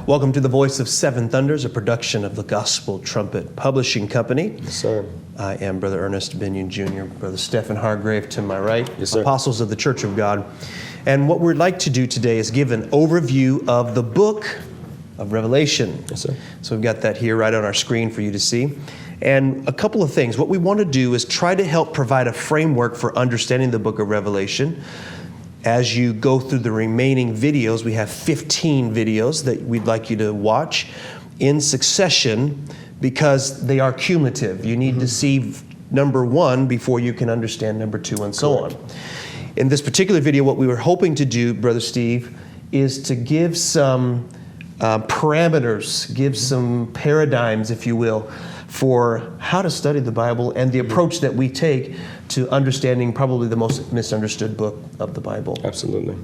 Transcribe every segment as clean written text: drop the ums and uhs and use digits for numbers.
Welcome to the Voice of Seven Thunders, a production of the Gospel Trumpet Publishing Company. Yes, sir. I am Brother Ernest Binion Jr., Brother Stephen Hargrave to my right, Yes, sir. Apostles of the Church of God. And what we'd like to do today is give an overview of the book of Revelation. Yes, sir. So we've got that here right on our screen for you to see. And a couple of things. What we want to do is try to help provide a framework for understanding the book of Revelation. As you go through the remaining videos, we have 15 videos that we'd like you to watch in succession because they are cumulative. You need to see number one before you can understand number two and so on. In this particular video, what we were hoping to do, Brother Steve, is to give some parameters, give some paradigms, if you will, for how to study the Bible and the approach that we take to understanding probably the most misunderstood book of the Bible. Absolutely.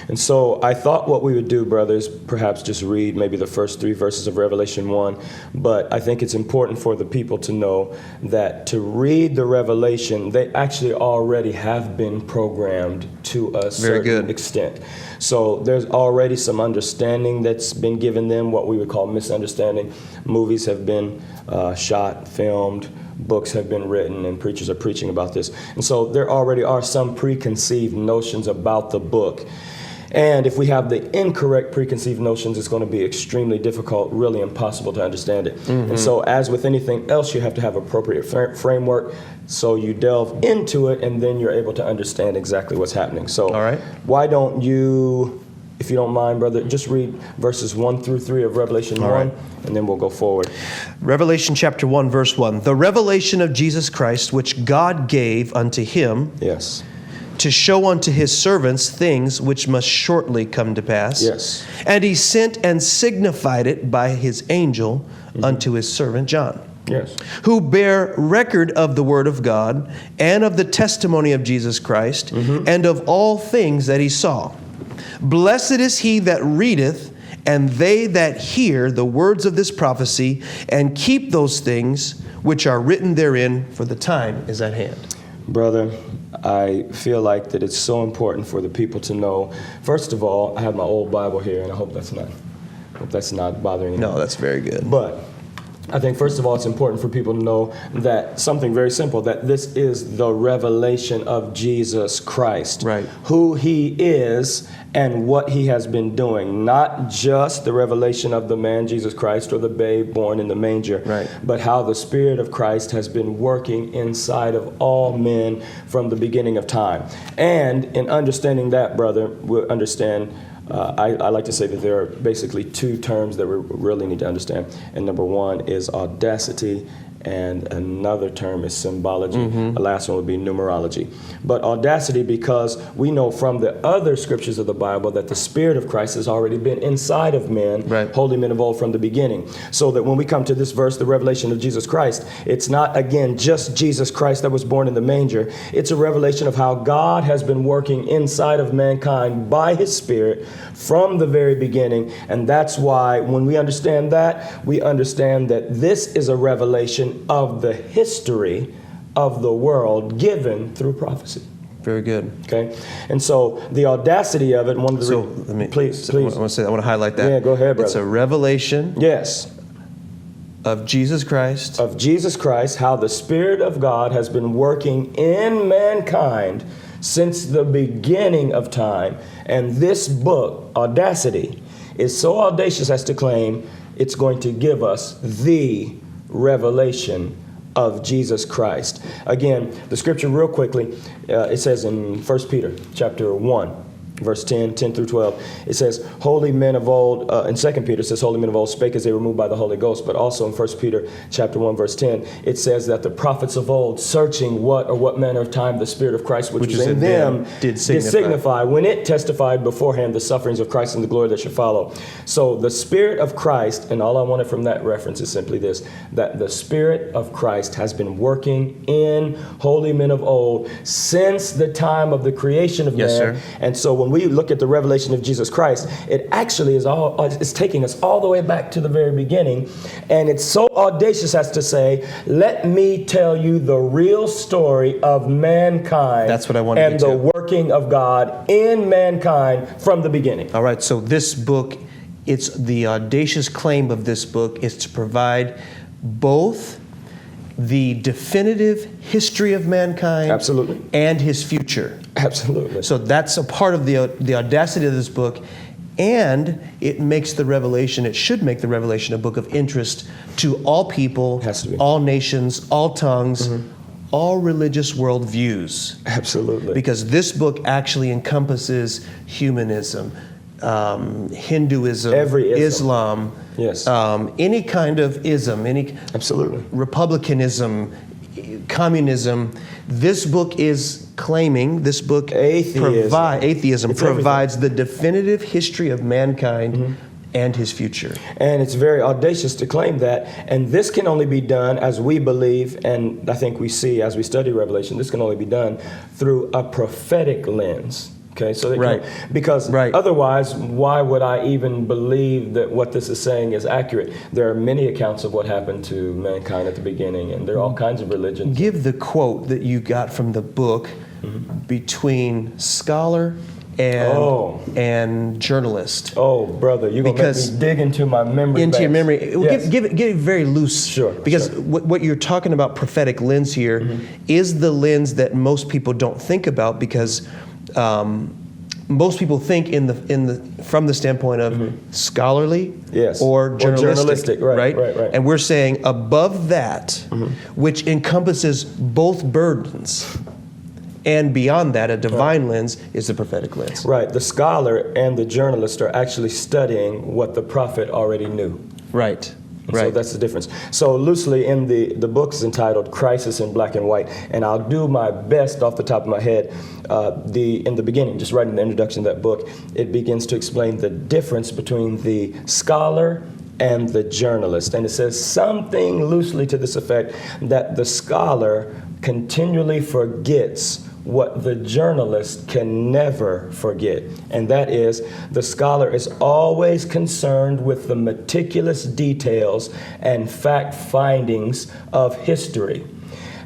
And so I thought what we would do, brothers, perhaps just read maybe the first 3 verses of Revelation 1. But I think it's important for the people to know that to read the Revelation, they actually already have been programmed to a certain extent. So there's already some understanding that's been given them, what we would call misunderstanding. Movies have been shot, filmed, books have been written, and preachers are preaching about this. And so there already are some preconceived notions about the book. And if we have the incorrect preconceived notions, it's going to be extremely difficult, really impossible to understand it. And so as with anything else, you have to have appropriate framework. So you delve into it, and then you're able to understand exactly what's happening. So why don't you, if you don't mind, brother, just read verses 1 through 3 of Revelation 1, and then we'll go forward. Revelation chapter 1, verse 1. The revelation of Jesus Christ, which God gave unto him, Yes. to show unto his servants things which must shortly come to pass. Yes. And he sent and signified it by his angel unto his servant John. Yes. Who bear record of the word of God and of the testimony of Jesus Christ and of all things that he saw. Blessed is he that readeth, and they that hear the words of this prophecy, and keep those things which are written therein, for the time is at hand. Brother, I feel like that it's so important for the people to know. First of all, I have my old Bible here, and I hope that's not bothering you. No, that's very good. But I think, first of all, it's important for people to know that something very simple, that this is the revelation of Jesus Christ. Right. Who he is and what he has been doing. Not just the revelation of the man, Jesus Christ, or the babe born in the manger, but how the Spirit of Christ has been working inside of all men from the beginning of time. And in understanding that, brother, we'll understand I like to say that there are basically 2 terms that we really need to understand. And number 1 is audacity, and another term is symbology. The last one would be numerology. But audacity, because we know from the other scriptures of the Bible that the Spirit of Christ has already been inside of men, holy men of old from the beginning. So that when we come to this verse, the revelation of Jesus Christ, it's not, again, just Jesus Christ that was born in the manger. It's a revelation of how God has been working inside of mankind by his Spirit from the very beginning. And that's why when we understand that, we understand that this is a revelation of the history of the world given through prophecy. Very good. Okay, and so the audacity of it. One of the please. I want to say, I want to highlight that. Yeah, go ahead, brother. It's a revelation. Yes. Of Jesus Christ. Of Jesus Christ, how the Spirit of God has been working in mankind since the beginning of time. And this book, Audacity, is so audacious as to claim it's going to give us the revelation of Jesus Christ. Again, the scripture real quickly, it says in 1 Peter chapter 1, verse 10 through 12, it says, holy men of old, in 2 Peter it says, holy men of old spake as they were moved by the Holy Ghost. But also in 1 Peter chapter 1, verse 10, it says that the prophets of old, searching what manner of time the Spirit of Christ, which was in them, did signify when it testified beforehand the sufferings of Christ and the glory that should follow. So the Spirit of Christ, and all I wanted from that reference is simply this, that the Spirit of Christ has been working in holy men of old since the time of the creation of man. Sir. And so when we look at the revelation of Jesus Christ, it actually is it's taking us all the way back to the very beginning. And it's so audacious as to say, let me tell you the real story of mankind. That's what I wanted and the working of God in mankind from the beginning. All right, so this book it's the audacious claim of this book is to provide both the definitive history of mankind Absolutely. and his future. Absolutely. So that's a part of the audacity of this book, and it makes the Revelation, it should make the Revelation a book of interest to all people, Has to be. all nations, all tongues, all religious worldviews. Absolutely. Because this book actually encompasses humanism, Hinduism, Every ism. Islam, Yes. any kind of ism, any Absolutely. republicanism, communism. This book is claiming, this book Atheism. It's provides the definitive history of mankind and his future. And it's very audacious to claim that. And this can only be done, as we believe, and I think we see as we study Revelation, this can only be done through a prophetic lens. Okay, so because otherwise, why would I even believe that what this is saying is accurate? There are many accounts of what happened to mankind at the beginning, and there are all kinds of religions. Give the quote that you got from the book between scholar and journalist. Oh, brother, you're going to make me dig into my memory. Into banks. your memory. Yes. Give it very loose. Sure. Because what you're talking about, prophetic lens here, is the lens that most people don't think about, because most people think from the standpoint of scholarly or journalistic, right? And we're saying above that, which encompasses both burdens, and beyond that, a divine lens is the prophetic lens. Right. The scholar and the journalist are actually studying what the prophet already knew. Right. So that's the difference. So loosely, in the book is entitled Crisis in Black and White, and I'll do my best off the top of my head. In the beginning, just right in the introduction of that book, it begins to explain the difference between the scholar and the journalist. And it says something loosely to this effect, that the scholar continually forgets what the journalist can never forget. And that is, the scholar is always concerned with the meticulous details and fact findings of history.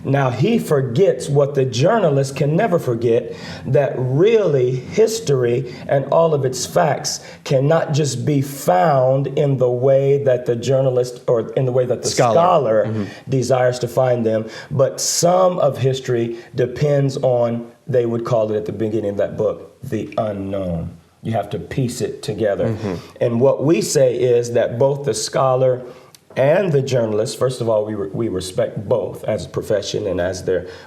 Now, he forgets what the journalist can never forget, that really history and all of its facts cannot just be found in the way that the journalist or in the way that the scholar desires to find them, but some of history depends on, they would call it at the beginning of that book, the unknown. You have to piece it together. And what we say is that both the scholar and the journalist, first of all, we respect both as a profession and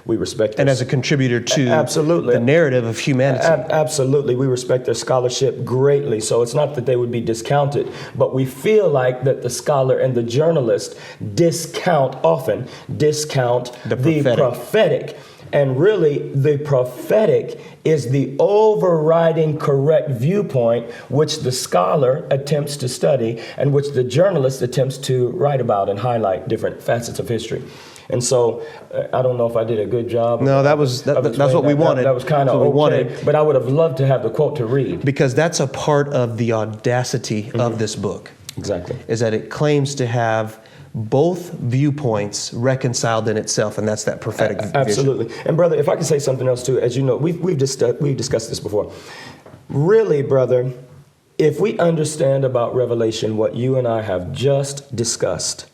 we respect and as a contributor to the narrative of humanity. Absolutely, we respect their scholarship greatly. So it's not that they would be discounted, but we feel like that the scholar and the journalist often discount the prophetic. And really, the prophetic is the overriding correct viewpoint which the scholar attempts to study and which the journalist attempts to write about and highlight different facets of history. And so, I don't know if I did a good job. No, that's what we wanted. That was kind of okay, but I would have loved to have the quote to read. Because that's a part of the audacity of this book. Exactly. Is that it claims to have both viewpoints reconciled in itself, and that's that prophetic vision. Absolutely. And brother, if I can say something else too, as you know, we've discussed this before. Really, brother, if we understand about Revelation what you and I have just discussed,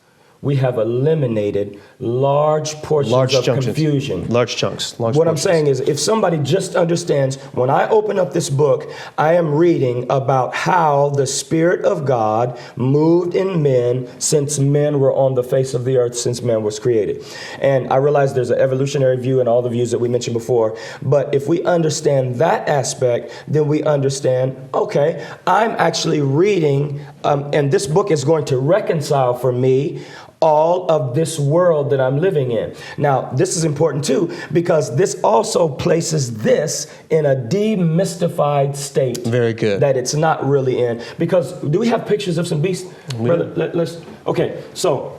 we have eliminated large portions of confusion. Large chunks. What I'm saying is, if somebody just understands, when I open up this book, I am reading about how the Spirit of God moved in men since men were on the face of the earth, since man was created. And I realize there's an evolutionary view and all the views that we mentioned before. But if we understand that aspect, then we understand, okay, I'm actually reading, and this book is going to reconcile for me all of this world that I'm living in. Now, this is important too, because this also places this in a demystified state. Very good. That it's not really in. Because do we have pictures of some beasts? Brother, let's. Okay, so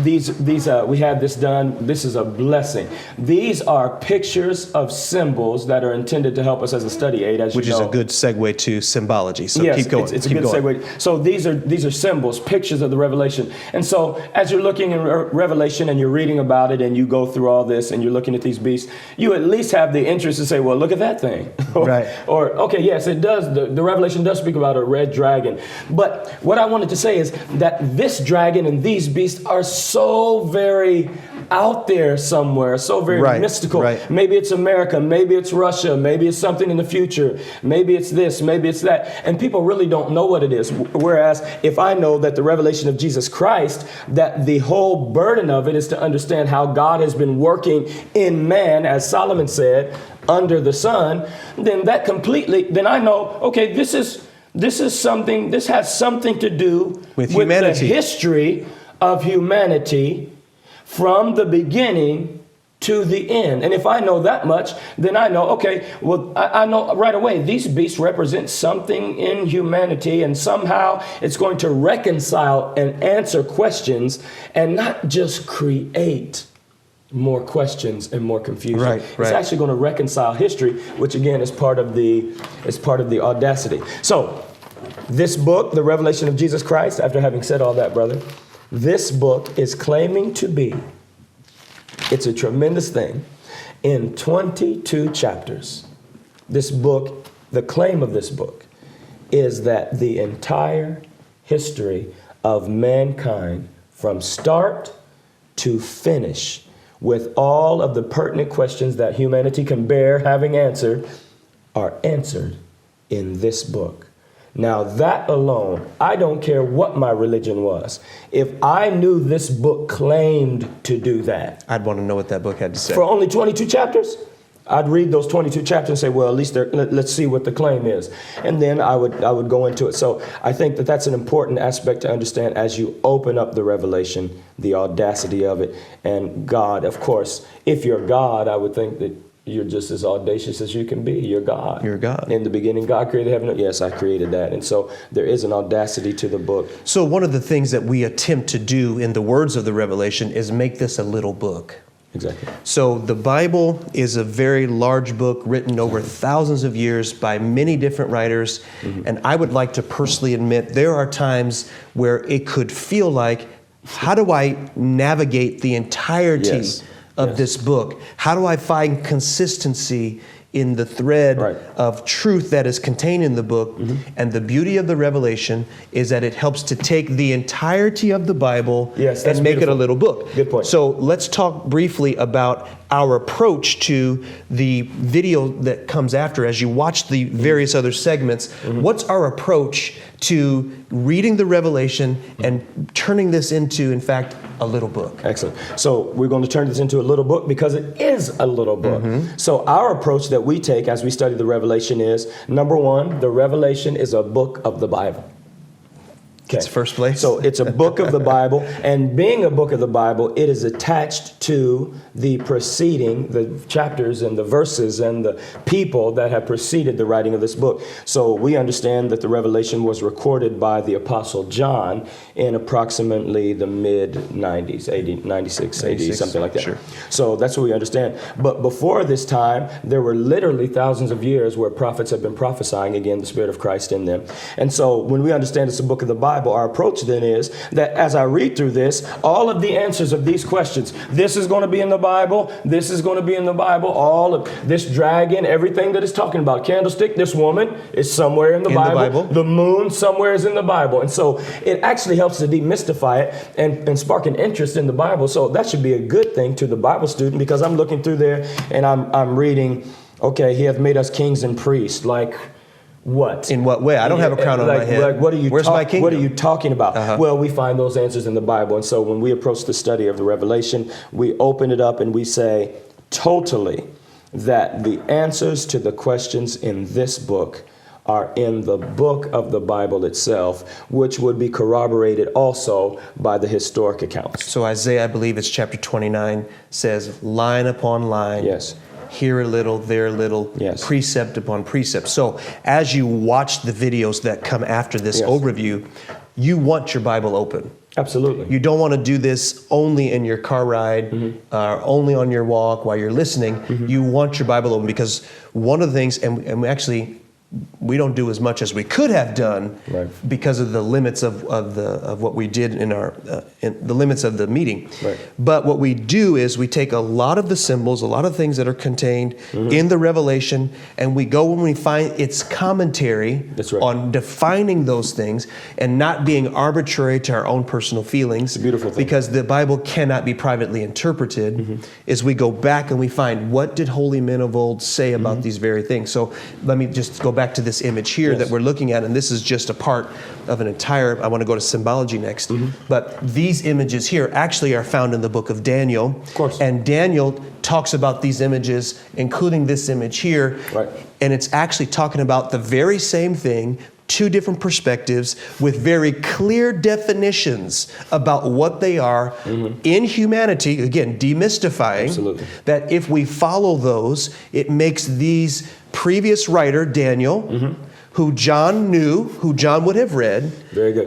we had this done. This is a blessing. These are pictures of symbols that are intended to help us as a study aid, as which you know. is a good segue to symbology. So yes, keep going. It's a good segue. So these are symbols, pictures of the Revelation. And so as you're looking in Revelation and you're reading about it and you go through all this and you're looking at these beasts, you at least have the interest to say, well, look at that thing. Right. Or, okay, yes, it does. The Revelation does speak about a red dragon. But what I wanted to say is that this dragon and these beasts are so very out there somewhere, so very mystical. Right. Maybe it's America, maybe it's Russia, maybe it's something in the future, maybe it's this, maybe it's that. And people really don't know what it is. Whereas if I know that the revelation of Jesus Christ, that the whole burden of it is to understand how God has been working in man, as Solomon said, under the sun, then I know, okay, this has something to do with humanity. The history of humanity from the beginning to the end. And if I know that much, then I know, okay, well, I know right away, these beasts represent something in humanity, and somehow it's going to reconcile and answer questions and not just create more questions and more confusion. Right. It's actually going to reconcile history, which again is part of the audacity. So this book, The Revelation of Jesus Christ, after having said all that, brother, this book is claiming to be, it's a tremendous thing, in 22 chapters. This book, the claim of this book is that the entire history of mankind from start to finish, with all of the pertinent questions that humanity can bear having answered, are answered in this book. Now that alone, I don't care what my religion was. If I knew this book claimed to do that, I'd want to know what that book had to say. for only 22 chapters, I'd read those 22 chapters and say, well, at least let's see what the claim is. And then I would go into it. So I think that that's an important aspect to understand as you open up the revelation, the audacity of it. And God, of course, if you're God, I would think that you're just as audacious as you can be. You're God. You're God. In the beginning, God created heaven. Yes, I created that. And so there is an audacity to the book. So one of the things that we attempt to do in the words of the Revelation is make this a little book. Exactly. So the Bible is a very large book written over thousands of years by many different writers. Mm-hmm. And I would like to personally admit there are times where it could feel like, how do I navigate the entirety of this book? How do I find consistency in the thread of truth that is contained in the book? Mm-hmm. And the beauty of the Revelation is that it helps to take the entirety of the Bible and make it a little book. Good point. So let's talk briefly about our approach to the video that comes after. As you watch the various other segments, what's our approach to reading the Revelation and turning this into, in fact, a little book? Excellent. So we're going to turn this into a little book because it is a little book. Mm-hmm. So our approach that we take as we study the Revelation is, number one, the Revelation is a book of the Bible. Okay. It's first place. So it's a book of the Bible, and being a book of the Bible, it is attached to the preceding, the chapters and the verses and the people that have preceded the writing of this book. So we understand that the Revelation was recorded by the Apostle John in approximately the mid-90s, 80, 96, 80, something like that. Sure. So that's what we understand. But before this time, there were literally thousands of years where prophets have been prophesying, again, the Spirit of Christ in them. And so when we understand it's a book of the Bible, our approach then is that as I read through this, all of the answers of these questions, this is going to be in the Bible, this is going to be in the Bible, all of this dragon, everything that it's talking about, candlestick, this woman is somewhere in the Bible. The moon somewhere is in the Bible. And so it actually helps to demystify it and spark an interest in the Bible. So that should be a good thing to the Bible student, because I'm looking through there and I'm reading, okay, he hath made us kings and priests, like, what? In what way? I don't have a crown on my head. Like, what are you Where's my kingdom? What are you talking about? Well, we find those answers in the Bible. And so when we approach the study of the Revelation, we open it up and we say totally that the answers to the questions in this book are in the book of the Bible itself, which would be corroborated also by the historic accounts. So Isaiah, I believe it's chapter 29, says line upon line. Yes. Here a little, there a little, precept upon precept. So as you watch the videos that come after this overview, you want your Bible open. Absolutely. You don't want to do this only in your car ride, only on your walk while you're listening. You want your Bible open, because one of the things, and we don't do as much as we could have done because of the limits of what we did in the limits of the meeting. Right. But what we do is we take a lot of the symbols, a lot of things that are contained in the Revelation, and we go when we find its commentary on defining those things and not being arbitrary to our own personal feelings. It's a beautiful thing. Because the Bible cannot be privately interpreted. Is we go back and we find, what did holy men of old say about these very things? So let me just go back to this image here that we're looking at, and this is just a part of an entire, I want to go to symbology next, but these images here actually are found in the book of Daniel. Of course. And Daniel talks about these images, including this image here, and it's actually talking about the very same thing, two different perspectives with very clear definitions about what they are in humanity. Again, demystifying that if we follow those, it makes these previous writer, Daniel, who John knew, who John would have read,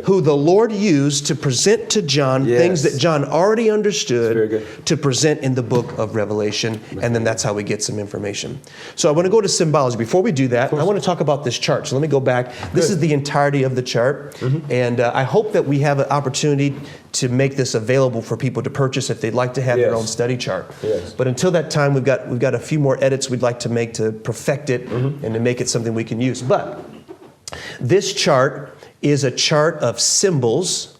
who the Lord used to present to John things that John already understood to present in the book of Revelation, and then that's how we get some information. So I want to go to symbology. Before we do that, I want to talk about this chart. So let me go back. This is the entirety of the chart, and I hope that we have an opportunity to make this available for people to purchase if they'd like to have their own study chart. But until that time, we've got a few more edits we'd like to make to perfect it and to make it something we can use. But this chart is a chart of symbols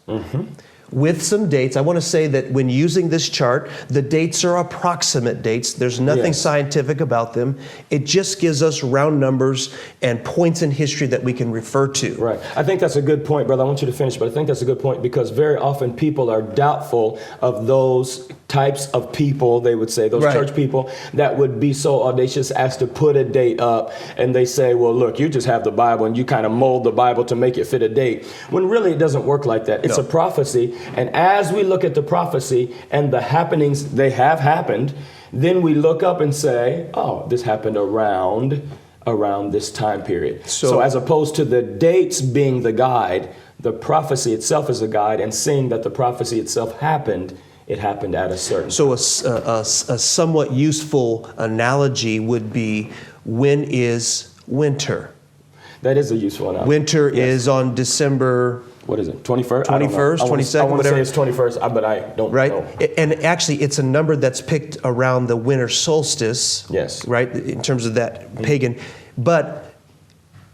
with some dates. I want to say that when using this chart, the dates are approximate dates. There's nothing scientific about them. It just gives us round numbers and points in history that we can refer to. Right. I think that's a good point, brother. I want you to finish, but I think that's a good point, because very often people are doubtful of those types of people, they would say, those church people that would be so audacious as to put a date up, and they say, well, look, you just have the Bible and you kind of mold the Bible to make it fit a date, when really it doesn't work like that. It's a prophecy, and as we look at the prophecy and the happenings, they have happened, then we look up and say, oh, this happened around this time period. So as opposed to the dates being the guide, the prophecy itself is a guide, and seeing that the prophecy itself happened, it happened at a certain time. So a somewhat useful analogy would be, when is winter? That is a useful analogy. Winter is on December... What is it, 21st? 21st, 22nd, I want to whatever. say it's 21st, but I don't know. And actually, it's a number that's picked around the winter solstice. Right, in terms of that pagan. But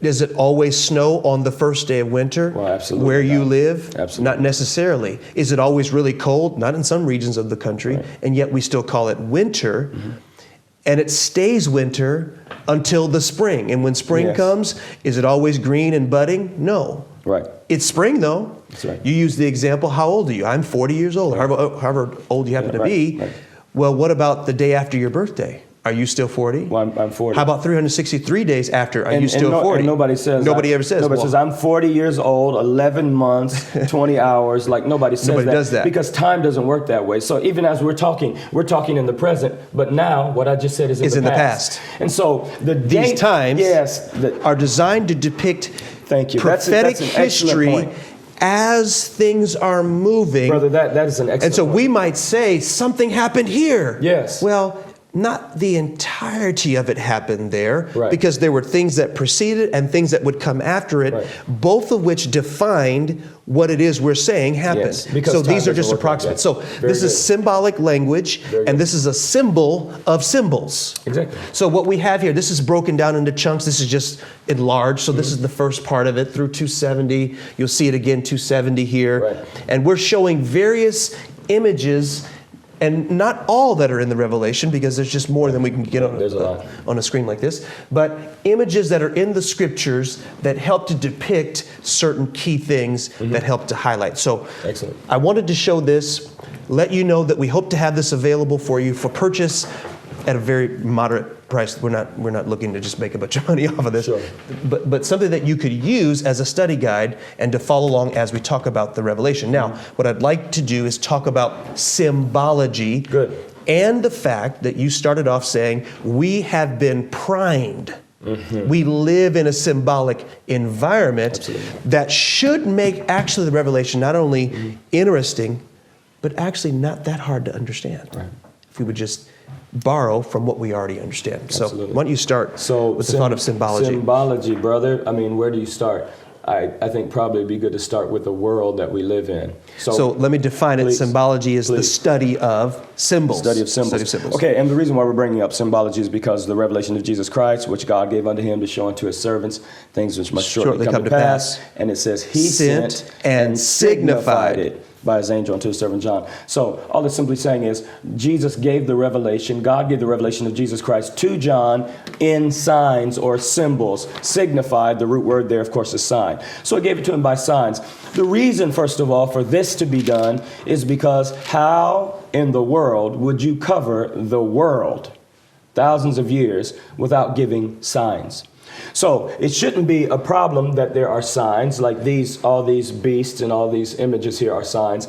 does it always snow on the first day of winter? Well, absolutely. Where you live? Absolutely. Not necessarily. Is it always really cold? Not in some regions of the country. And yet we still call it winter. And it stays winter until the spring. And when spring comes, is it always green and budding? No. It's spring, though. That's right. You use the example, how old are you? I'm 40 years old, however old you happen to be. Well, what about the day after your birthday? Are you still 40? Well, I'm 40. How about 363 days after? Are you still 40? And nobody ever says. Nobody says, I'm 40 years old, 11 months, 20 hours. Like, nobody says nobody does that. Because time doesn't work that way. So even as we're talking in the present, but now what I just said is in the past. And so these times are designed to depict prophetic history as things are moving. Brother, that is an excellent And so point. we might say, something happened here. Yes. Well, not the entirety of it happened there, because there were things that preceded and things that would come after it, both of which defined what it is we're saying happened. So these are just approximate. So this is symbolic language, and this is a symbol of symbols. Exactly. So what we have here, this is broken down into chunks. This is just enlarged. So this is the first part of it through 270. You'll see it again, 270 here. And we're showing various images, and not all that are in the Revelation, because there's just more than we can get on a screen like this, but images that are in the scriptures that help to depict certain key things that help to highlight. So I wanted to show this, let you know that we hope to have this available for you for purchase at a very moderate price. We're not looking to just make a bunch of money off of this, but something that you could use as a study guide and to follow along as we talk about the Revelation. Now, what I'd like to do is talk about symbology and the fact that you started off saying we have been primed We live in a symbolic environment that should make actually the revelation not only interesting, but actually not that hard to understand. If we would just borrow from what we already understand. So why don't you start with the thought of symbology? Symbology, brother. I mean, where do you start? I think probably it'd be good to start with the world that we live in. So let me define it. Symbology is the study of symbols. Study of symbols. Okay, and the reason why we're bringing up symbology is because the revelation of Jesus Christ, which God gave unto him to show unto his servants things which must shortly come to pass. And it says he sent and signified it by his angel unto his servant John. So all it's simply saying is Jesus gave the revelation, God gave the revelation of Jesus Christ to John in signs or symbols. Signified, the root word there, of course, is sign. So he gave it to him by signs. The reason, first of all, for this to be done is because how in the world would you cover the world thousands of years without giving signs? So it shouldn't be a problem that there are signs like these, all these beasts and all these images here are signs.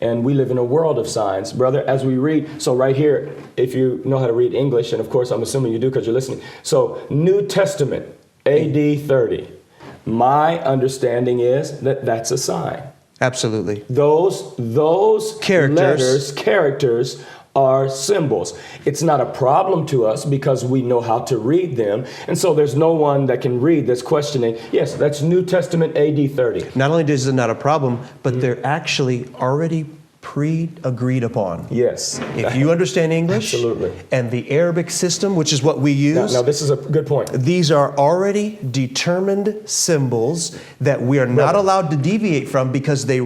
And we live in a world of signs, brother, as we read. So right here, if you know how to read English, and of course, I'm assuming you do because you're listening. So New Testament, AD 30. My understanding is that that's a sign. Absolutely. Those characters are symbols. It's not a problem to us because we know how to read them. And so there's no one that can read that's questioning, yes, that's New Testament AD 30. Not only is it not a problem, but they're actually already pre-agreed upon. Yes. If you understand English and the Arabic system, which is what we use. Now this is a good point. These are already determined symbols that we are not allowed to deviate from because they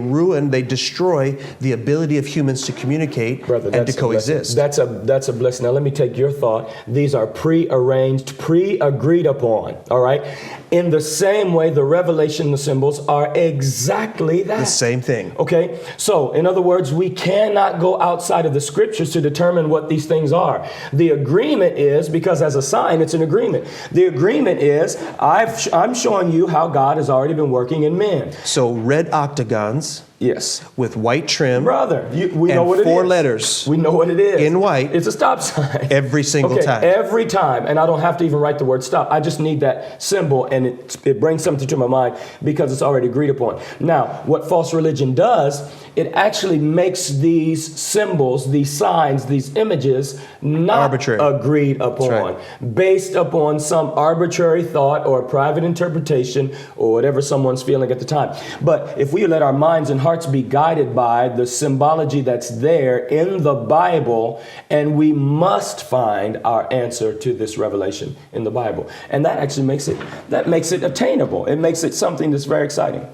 destroy the ability of humans to communicate and to coexist. That's a blessing. Now let me take your thought. These are pre-arranged, pre-agreed upon. All right. In the same way, the revelation, the symbols are exactly that. The same thing. Okay. So in other words, we cannot go outside of the scriptures to determine what these things are. The agreement is, because as a sign, it's an agreement. The agreement is, I'm showing you how God has already been working in men. So red octagons. Yes. With white trim. Brother, we know what it is. 4 letters. We know what it is. In white. It's a stop sign. Every single time. Every time. And I don't have to even write the word stop. I just need that symbol and it brings something to my mind because it's already agreed upon. Now, what false religion does, it actually makes these symbols, these signs, these images not arbitrary. Agreed upon. Based upon some arbitrary thought or private interpretation or whatever someone's feeling at the time. But if we let our minds and hearts be guided by the symbology that's there in the Bible, and we must find our answer to this revelation in the Bible. And that actually makes it attainable. It makes it something that's very exciting.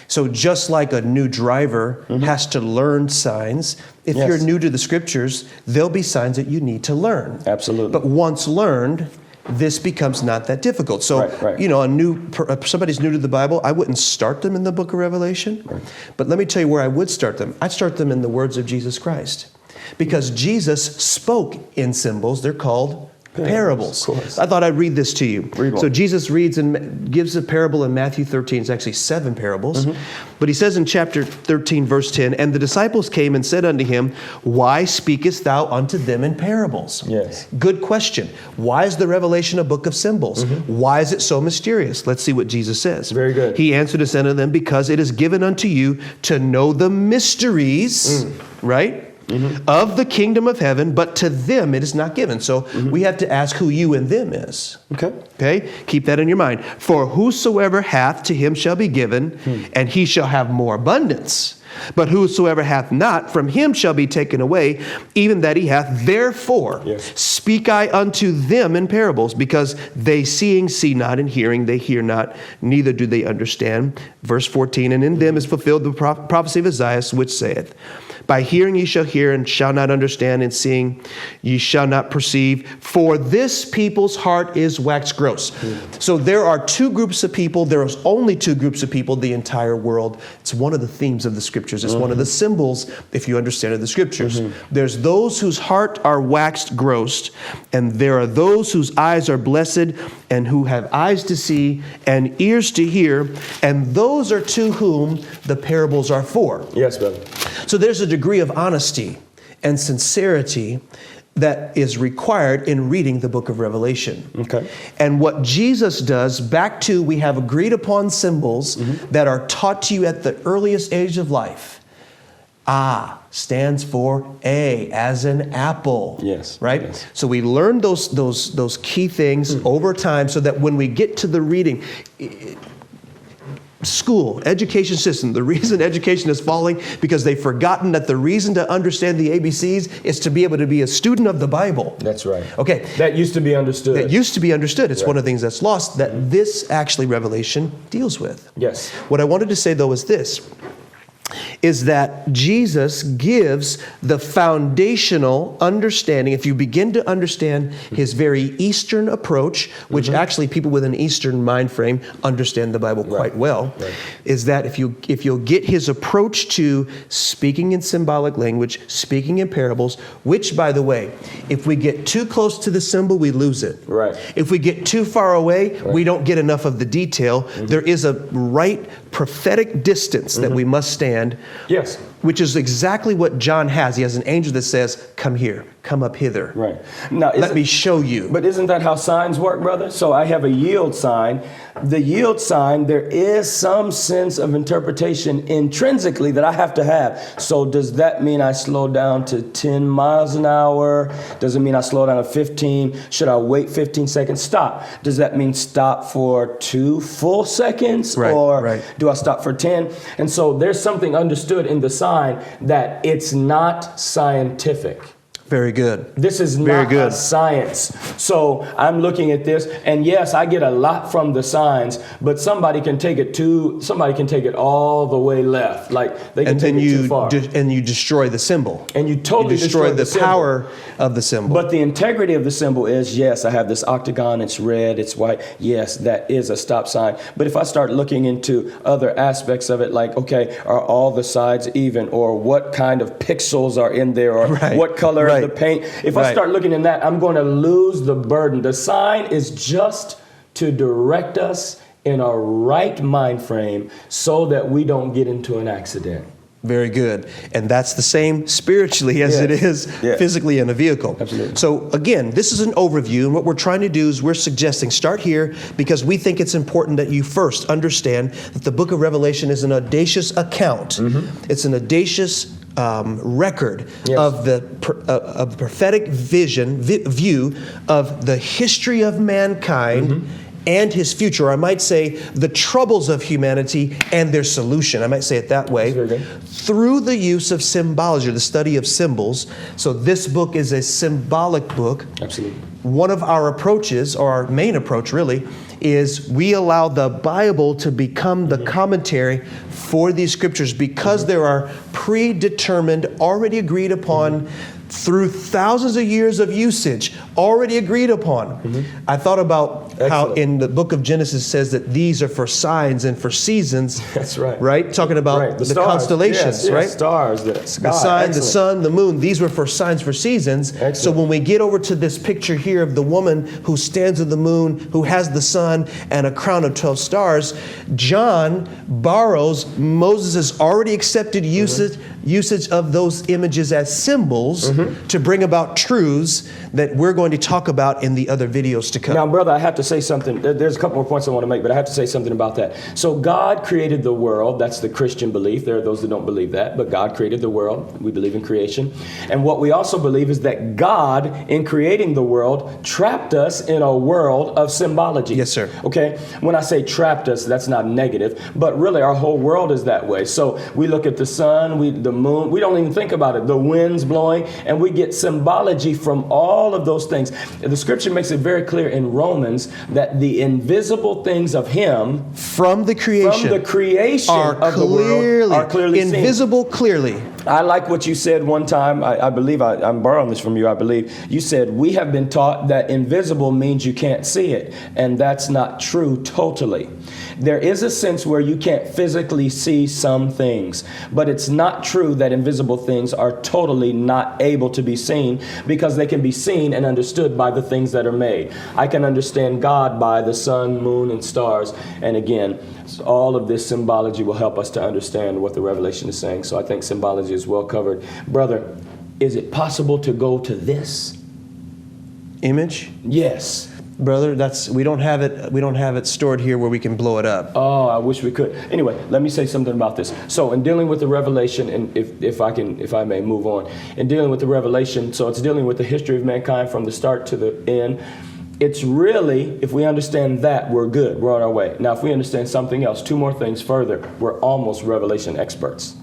So just like a new driver has to learn signs, if you're new to the scriptures, there'll be signs that you need to learn. Absolutely. But once learned, this becomes not that difficult. So, you know, somebody's new to the Bible, I wouldn't start them in the book of Revelation. But let me tell you where I would start them. I'd start them in the words of Jesus Christ. Because Jesus spoke in symbols. They're called parables. I thought I'd read this to you. So Jesus reads and gives a parable in Matthew 13. It's actually 7 parables. But he says in chapter 13, verse 10, "And the disciples came and said unto him, Why speakest thou unto them in parables?" Yes. Good question. Why is the Revelation a book of symbols? Why is it so mysterious? Let's see what Jesus says. Very good. He answered and said unto them, Because it is given unto you to know the mysteries, right? Of the kingdom of heaven, but to them it is not given. So we have to ask who you and them is. Okay? Keep that in your mind. For whosoever hath, to him shall be given, and he shall have more abundance. But whosoever hath not, from him shall be taken away, even that he hath. Therefore speak I unto them in parables, because they seeing see not, and hearing they hear not, neither do they understand. Verse 14, And in them is fulfilled the prophecy of Isaiah, which saith, By hearing ye shall hear, and shall not understand, and seeing ye shall not perceive, for this people's heart is waxed gross. So there are 2 groups of people. There is only 2 groups of people, the entire world. It's one of the themes of the scriptures. It's one of the symbols, if you understand the scriptures. There's those whose heart are waxed gross, and there are those whose eyes are blessed, and who have eyes to see and ears to hear, and those are to whom the parables are for. Yes, brother. So there's a degree of honesty and sincerity that is required in reading the book of Revelation. Okay. And what Jesus does, back to we have agreed upon symbols that are taught to you at the earliest age of life. A stands for A, as in apple. Yes. Right? Yes. So we learn those key things over time so that when we get to the reading, school, education system, the reason education is falling because they've forgotten that the reason to understand the ABCs is to be able to be a student of the Bible. That's right. Okay. That used to be understood. That used to be understood. It's one of the things that's lost that this actually Revelation deals with. Yes. What I wanted to say though is this, is that Jesus gives the foundational understanding. If you begin to understand his very Eastern approach, which actually people with an Eastern mind frame understand the Bible quite well, is that if you'll get his approach to speaking in symbolic language, speaking in parables, which, by the way, if we get too close to the symbol, we lose it. Right. If we get too far away, we don't get enough of the detail. There is a right prophetic distance that we must stand. Yes. Which is exactly what John has. He has an angel that says, come here, come up hither. Right. Now, let me show you. But isn't that how signs work, brother? So I have a yield sign. The yield sign, there is some sense of interpretation intrinsically that I have to have. So does that mean I slow down to 10 miles an hour? Does it mean I slow down to 15? Should I wait 15 seconds? Stop. Does that mean stop for 2 full seconds? Or do I stop for 10? And so there's something understood in the sign that it's not scientific. Very good. This is not a science. So I'm looking at this, and yes, I get a lot from the signs, but somebody can take it all the way left. Like they can take it too far. And you destroy the symbol. And you totally destroy the power of the symbol. But the integrity of the symbol is, yes, I have this octagon, it's red, it's white. Yes, that is a stop sign. But if I start looking into other aspects of it, like, okay, are all the sides even? Or what kind of pixels are in there? Or what color is the paint? If I start looking in that, I'm going to lose the burden. The sign is just to direct us in a right mind frame so that we don't get into an accident. Very good. And that's the same spiritually as it is physically in a vehicle. Absolutely. So again, this is an overview, and what we're trying to do is we're suggesting start here because we think it's important that you first understand that the book of Revelation is an audacious account. It's an audacious record of the prophetic view of the history of mankind and his future, or I might say the troubles of humanity and their solution. I might say it that way. Through the use of symbology, the study of symbols. So this book is a symbolic book. Absolutely. One of our approaches, or our main approach really, is we allow the Bible to become the commentary for these scriptures because there are predetermined, already agreed upon through thousands of years of usage, already agreed upon. I thought about how in the book of Genesis says that these are for signs and for seasons. That's right. Right? Talking about the stars, constellations, right? Stars, the sky. The sign, the sun, the moon, these were for signs for seasons. So when we get over to this picture here of the woman who stands at the moon, who has the sun and a crown of 12 stars, John borrows Moses' already accepted usage of those images as symbols to bring about truths that we're going to talk about in the other videos to come. Now, brother, I have to say something. There's a couple more points I want to make, but I have to say something about that. So God created the world. That's the Christian belief. There are those that don't believe that, but God created the world. We believe in creation. And what we also believe is that God, in creating the world, trapped us in a world of symbology. Yes, sir. Okay? When I say trapped us, that's not negative, but really our whole world is that way. So we look at the sun, the moon, we don't even think about it, the winds blowing, and we get symbology from all of those things. The scripture makes it very clear in Romans that the invisible things of Him from the creation of the world are clearly invisible, seen. Clearly. I like what you said one time. I believe I'm borrowing this from you. I believe you said we have been taught that invisible means you can't see it, and that's not true totally. There is a sense where you can't physically see some things, but it's not true that invisible things are totally not able to be seen because they can be seen and understood by the things that are made. I can understand God by the sun, moon, and stars. And again, all of this symbology will help us to understand what the Revelation is saying. So I think symbology is well covered. Brother, is it possible to go to this image? Yes. Brother, we don't have it stored here where we can blow it up. Oh, I wish we could. Anyway, let me say something about this. So in dealing with the revelation, and if I may move on, in dealing with the revelation, so it's dealing with the history of mankind from the start to the end. It's really, if we understand that, we're good. We're on our way. Now, if we understand something else, two more things further, we're almost revelation experts.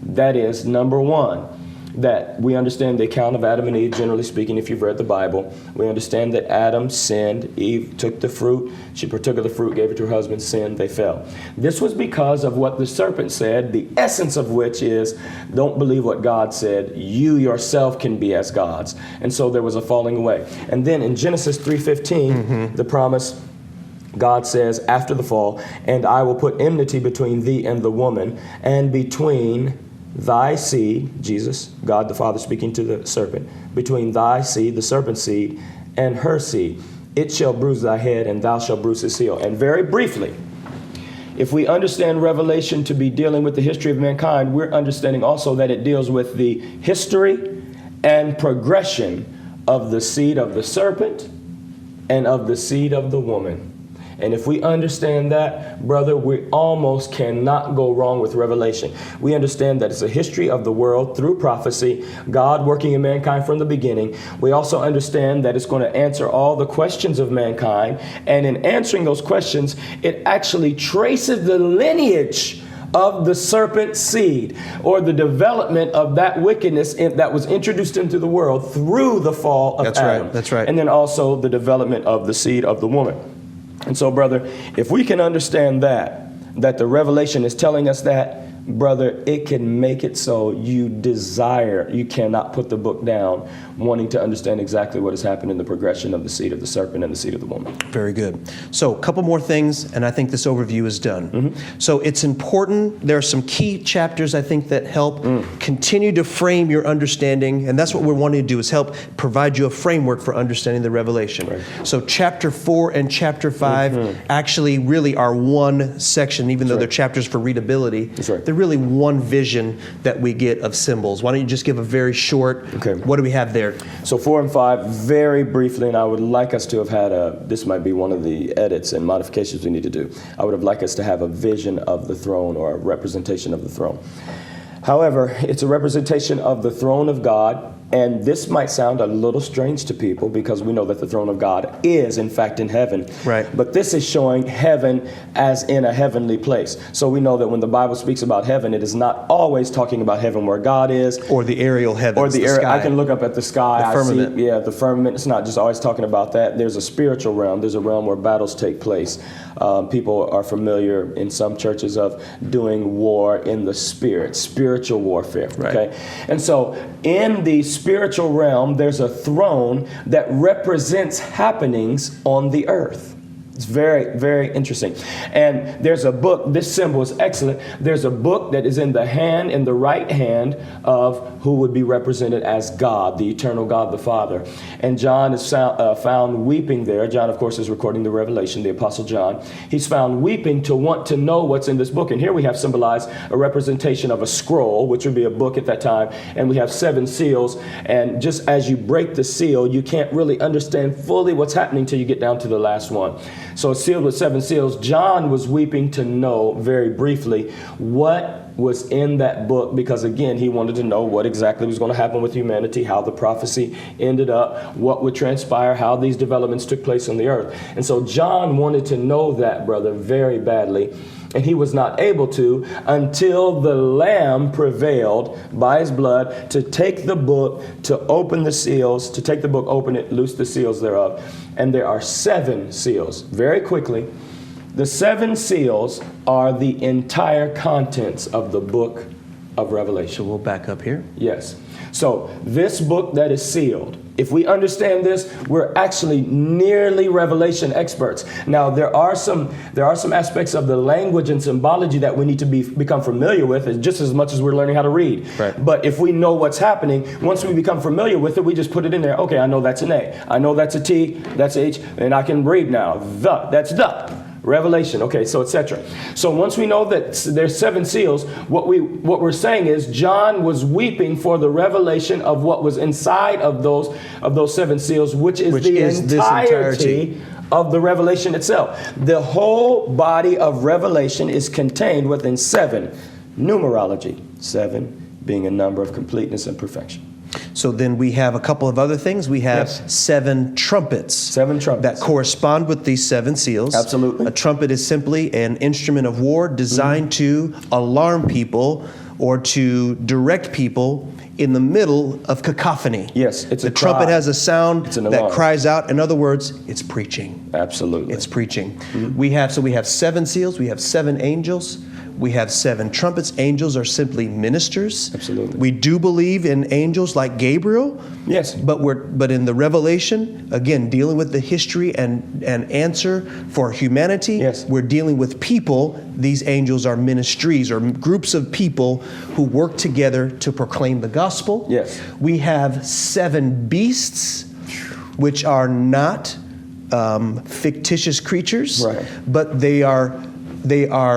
That is, number one, that we understand the account of Adam and Eve, generally speaking, if you've read the Bible. We understand that Adam sinned, Eve took the fruit, she partook of the fruit, gave it to her husband, sinned, they fell. This was because of what the serpent said, the essence of which is, don't believe what God said, you yourself can be as gods. And so there was a falling away. And then in Genesis 3:15, the promise, God says after the fall, and I will put enmity between thee and the woman, and between thy seed, Jesus, God the Father speaking to the serpent, between thy seed, the serpent's seed, and her seed. It shall bruise thy head, and thou shalt bruise his heel. And very briefly, if we understand Revelation to be dealing with the history of mankind, we're understanding also that it deals with the history and progression of the seed of the serpent and of the seed of the woman. And if we understand that, brother, we almost cannot go wrong with Revelation. We understand that it's a history of the world through prophecy, God working in mankind from the beginning. We also understand that it's going to answer all the questions of mankind. And in answering those questions, it actually traces the lineage of the serpent seed, or the development of that wickedness that was introduced into the world through the fall of Adam. That's right. And then also the development of the seed of the woman. And so, brother, if we can understand that the revelation is telling us that, brother, it can make it so you cannot put the book down, wanting to understand exactly what has happened in the progression of the seed of the serpent and the seed of the woman. Very good. So a couple more things, and I think this overview is done. So it's important. There are some key chapters, I think, that help continue to frame your understanding, and that's what we're wanting to do, is help provide you a framework for understanding the revelation. Right. So chapter 4 and chapter 5 actually really are one section, even though they're chapters for readability. That's right. They're really one vision that we get of symbols. Why don't you just give a very short, what do we have there? So 4 and 5, very briefly, and I would like us to have had this might be one of the edits and modifications we need to do. I would have liked us to have a vision of the throne, or a representation of the throne. However, it's a representation of the throne of God, and this might sound a little strange to people because we know that the throne of God is, in fact, in heaven. Right. But this is showing heaven as in a heavenly place. So we know that when the Bible speaks about heaven, it is not always talking about heaven where God is. Or the aerial heavens, or the sky. I can look up at the sky. The firmament. The firmament. It's not just always talking about that. There's a spiritual realm. There's a realm where battles take place. People are familiar in some churches of doing war in the spirit, spiritual warfare. Right. Okay. And so in the spiritual realm, there's a throne that represents happenings on the earth. It's very, very interesting. And there's a book, this symbol is excellent. There's a book that is in the right hand of who would be represented as God, the eternal God, the Father. And John is found weeping there. John, of course, is recording the Revelation, the Apostle John. He's found weeping to want to know what's in this book. And here we have symbolized a representation of a scroll, which would be a book at that time. And we have 7 seals. And just as you break the seal, you can't really understand fully what's happening till you get down to the last one. So it's sealed with 7 seals. John was weeping to know, very briefly, what was in that book, because again, he wanted to know what exactly was going to happen with humanity, how the prophecy ended up, what would transpire, how these developments took place on the earth. And so John wanted to know that, brother, very badly. And he was not able to until the Lamb prevailed by his blood to take the book, to open the seals, to take the book, open it, loose the seals thereof. And there are 7 seals. Very quickly, the 7 seals are the entire contents of the book of Revelation. So we'll back up here. Yes. So this book that is sealed, if we understand this, we're actually nearly Revelation experts. Now, there are some aspects of the language and symbology that we need to become familiar with, just as much as we're learning how to read. Right. But if we know what's happening, once we become familiar with it, we just put it in there. Okay, I know that's an A. I know that's a T, that's H, and I can read now. That's the. Revelation. Okay, so etc. So once we know that there's 7 seals, what we're saying is John was weeping for the revelation of what was inside of those 7 seals, which is the entirety of the revelation itself. The whole body of revelation is contained within 7. Numerology, 7 being a number of completeness and perfection. So then we have a couple of other things. We have 7 trumpets. 7 trumpets. That correspond with these 7 seals. Absolutely. A trumpet is simply an instrument of war designed to alarm people or to direct people in the middle of cacophony. Yes, it's the trumpet has a sound that cries out. In other words, it's preaching. Absolutely. It's preaching. We have 7 seals, we have 7 angels. We have 7 trumpets. Angels are simply ministers. Absolutely. We do believe in angels like Gabriel. Yes. But in the Revelation, again, dealing with the history and answer for humanity, yes, we're dealing with people. These angels are ministries or groups of people who work together to proclaim the gospel. Yes. We have 7 beasts, which are not fictitious creatures, right, but they are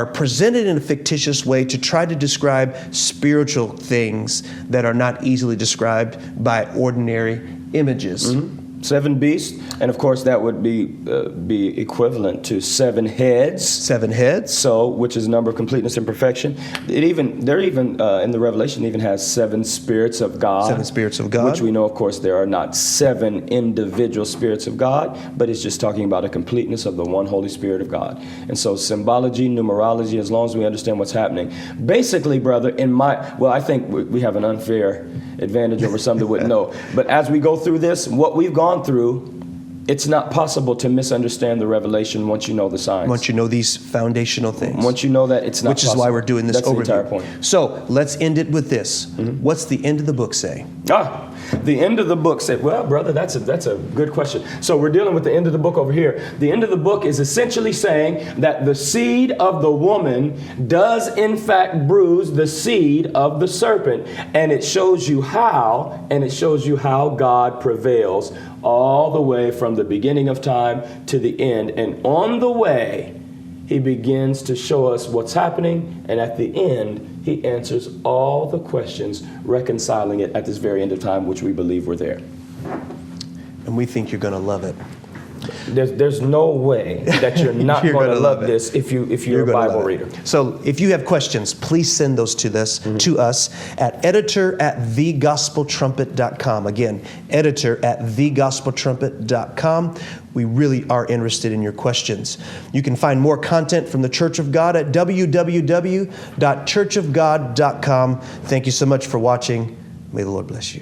presented in a fictitious way to try to describe spiritual things that are not easily described by ordinary images. 7 beasts, and of course that would be equivalent to 7 heads. 7 heads. So, which is a number of completeness and perfection. In the Revelation even has 7 spirits of God. 7 spirits of God. Which we know, of course, there are not 7 individual spirits of God, but it's just talking about a completeness of the one Holy Spirit of God. And so, symbology, numerology, as long as we understand what's happening, basically, brother, I think we have an unfair advantage over some that wouldn't know. But as we go through this, what we've gone through, it's not possible to misunderstand the revelation once you know the signs. Once you know these foundational things. Once you know that, it's not possible. Which is why we're doing this overview. That's the entire point. So let's end it with this. What's the end of the book say? The end of the book said, well, brother, that's a good question. So we're dealing with the end of the book over here. The end of the book is essentially saying that the seed of the woman does in fact bruise the seed of the serpent. And it shows you how God prevails all the way from the beginning of time to the end. And on the way, he begins to show us what's happening. And at the end, he answers all the questions, reconciling it at this very end of time, which we believe were there. And we think you're going to love it. There's no way that you're not going to love this if you're a Bible reader. So if you have questions, please send those to us at editor@thegospeltrumpet.com. Again, editor@thegospeltrumpet.com. We really are interested in your questions. You can find more content from the Church of God at www.churchofgod.com. Thank you so much for watching. May the Lord bless you.